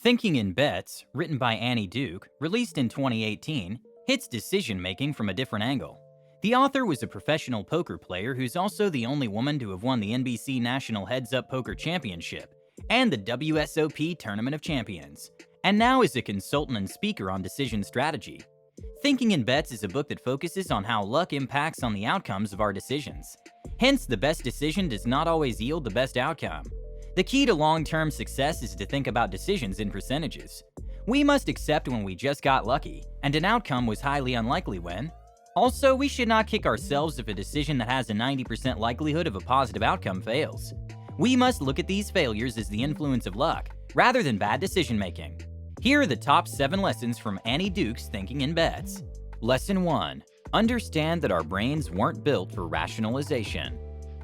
Thinking in Bets, written by Annie Duke, released in 2018, hits decision-making from a different angle. The author was a professional poker player who's also the only woman to have won the NBC National Heads-Up Poker Championship and the WSOP Tournament of Champions, and now is a consultant and speaker on decision strategy. Thinking in Bets is a book that focuses on how luck impacts on the outcomes of our decisions. Hence, the best decision does not always yield the best outcome. The key to long-term success is to think about decisions in percentages. We must accept when we just got lucky, and an outcome was highly unlikely when. Also, we should not kick ourselves if a decision that has a 90% likelihood of a positive outcome fails. We must look at these failures as the influence of luck, rather than bad decision-making. Here are the top 7 lessons from Annie Duke's Thinking in Bets. Lesson 1. Understand that our brains weren't built for rationalization.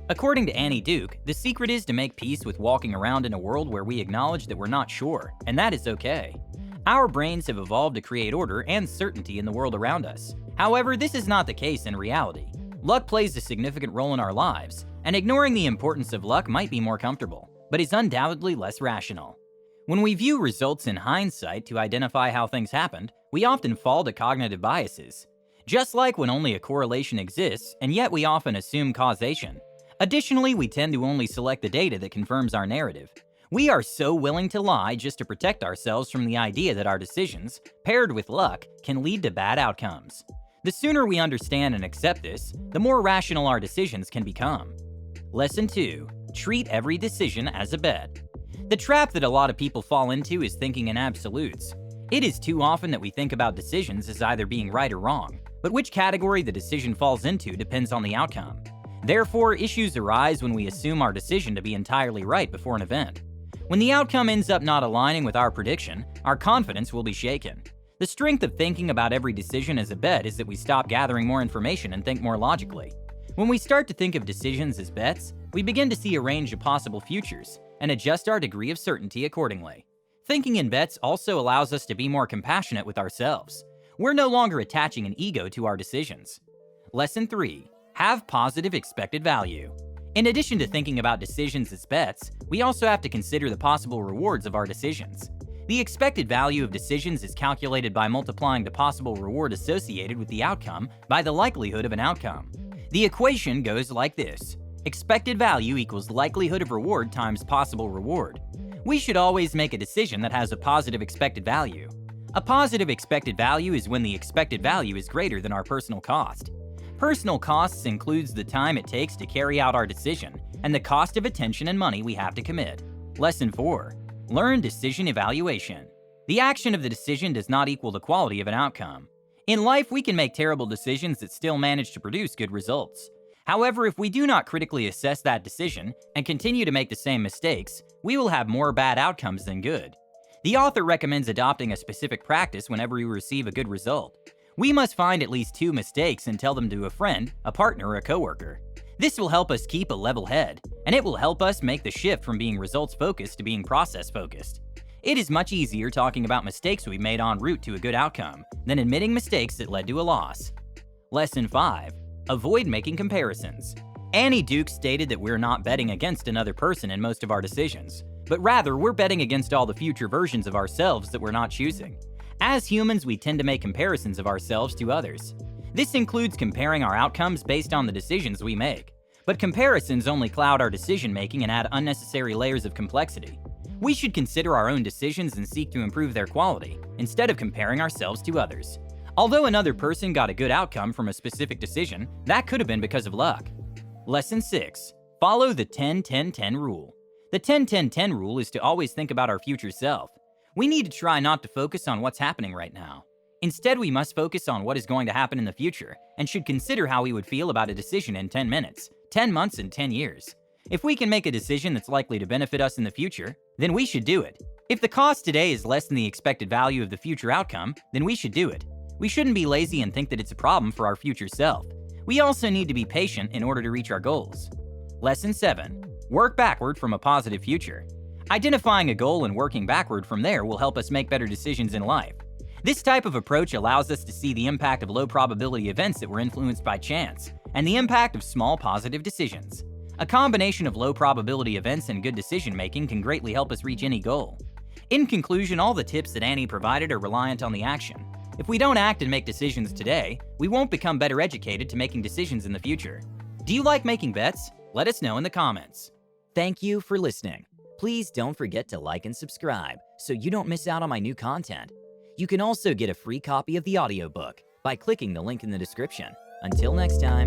According to Annie Duke, the secret is to make peace with walking around in a world where we acknowledge that we're not sure, and that is okay. Our brains have evolved to create order and certainty in the world around us. However, this is not the case in reality. Luck plays a significant role in our lives, and ignoring the importance of luck might be more comfortable, but is undoubtedly less rational. When we view results in hindsight to identify how things happened, we often fall to cognitive biases. Just like when only a correlation exists, and yet we often assume causation. Additionally, we tend to only select the data that confirms our narrative. We are so willing to lie just to protect ourselves from the idea that our decisions, paired with luck, can lead to bad outcomes. The sooner we understand and accept this, the more rational our decisions can become. Lesson 2. Treat every decision as a bet. The trap that a lot of people fall into is thinking in absolutes. It is too often that we think about decisions as either being right or wrong, but which category the decision falls into depends on the outcome. Therefore, issues arise when we assume our decision to be entirely right before an event. When the outcome ends up not aligning with our prediction, our confidence will be shaken. The strength of thinking about every decision as a bet is that we stop gathering more information and think more logically. When we start to think of decisions as bets, we begin to see a range of possible futures and adjust our degree of certainty accordingly. Thinking in bets also allows us to be more compassionate with ourselves. We're no longer attaching an ego to our decisions. Lesson 3. Have positive expected value. In addition to thinking about decisions as bets, we also have to consider the possible rewards of our decisions. The expected value of decisions is calculated by multiplying the possible reward associated with the outcome by the likelihood of an outcome. The equation goes like this: expected value equals likelihood of reward times possible reward. We should always make a decision that has a positive expected value. A positive expected value is when the expected value is greater than our personal cost. Personal costs includes the time it takes to carry out our decision and the cost of attention and money we have to commit. Lesson 4. Learn decision evaluation. The action of the decision does not equal the quality of an outcome. In life, we can make terrible decisions that still manage to produce good results. However, if we do not critically assess that decision and continue to make the same mistakes, we will have more bad outcomes than good. The author recommends adopting a specific practice whenever we receive a good result. We must find at least 2 mistakes and tell them to a friend, a partner, or a coworker. This will help us keep a level head, and it will help us make the shift from being results-focused to being process-focused. It is much easier talking about mistakes we made en route to a good outcome than admitting mistakes that led to a loss. Lesson 5. Avoid making comparisons. Annie Duke stated that we're not betting against another person in most of our decisions, but rather we're betting against all the future versions of ourselves that we're not choosing. As humans, we tend to make comparisons of ourselves to others. This includes comparing our outcomes based on the decisions we make. But comparisons only cloud our decision-making and add unnecessary layers of complexity. We should consider our own decisions and seek to improve their quality, instead of comparing ourselves to others. Although another person got a good outcome from a specific decision, that could have been because of luck. Lesson 6. Follow the 10-10-10 rule. The 10-10-10 rule is to always think about our future self. We need to try not to focus on what's happening right now. Instead, we must focus on what is going to happen in the future and should consider how we would feel about a decision in 10 minutes, 10 months, and 10 years. If we can make a decision that's likely to benefit us in the future, then we should do it. If the cost today is less than the expected value of the future outcome, then we should do it. We shouldn't be lazy and think that it's a problem for our future self. We also need to be patient in order to reach our goals. Lesson 7. Work backward from a positive future. Identifying a goal and working backward from there will help us make better decisions in life. This type of approach allows us to see the impact of low probability events that were influenced by chance, and the impact of small positive decisions. A combination of low probability events and good decision making can greatly help us reach any goal. In conclusion, all the tips that Annie provided are reliant on the action. If we don't act and make decisions today, we won't become better educated to making decisions in the future. Do you like making bets? Let us know in the comments. Thank you for listening. Please don't forget to like and subscribe so you don't miss out on my new content. You can also get a free copy of the audiobook by clicking the link in the description. Until next time.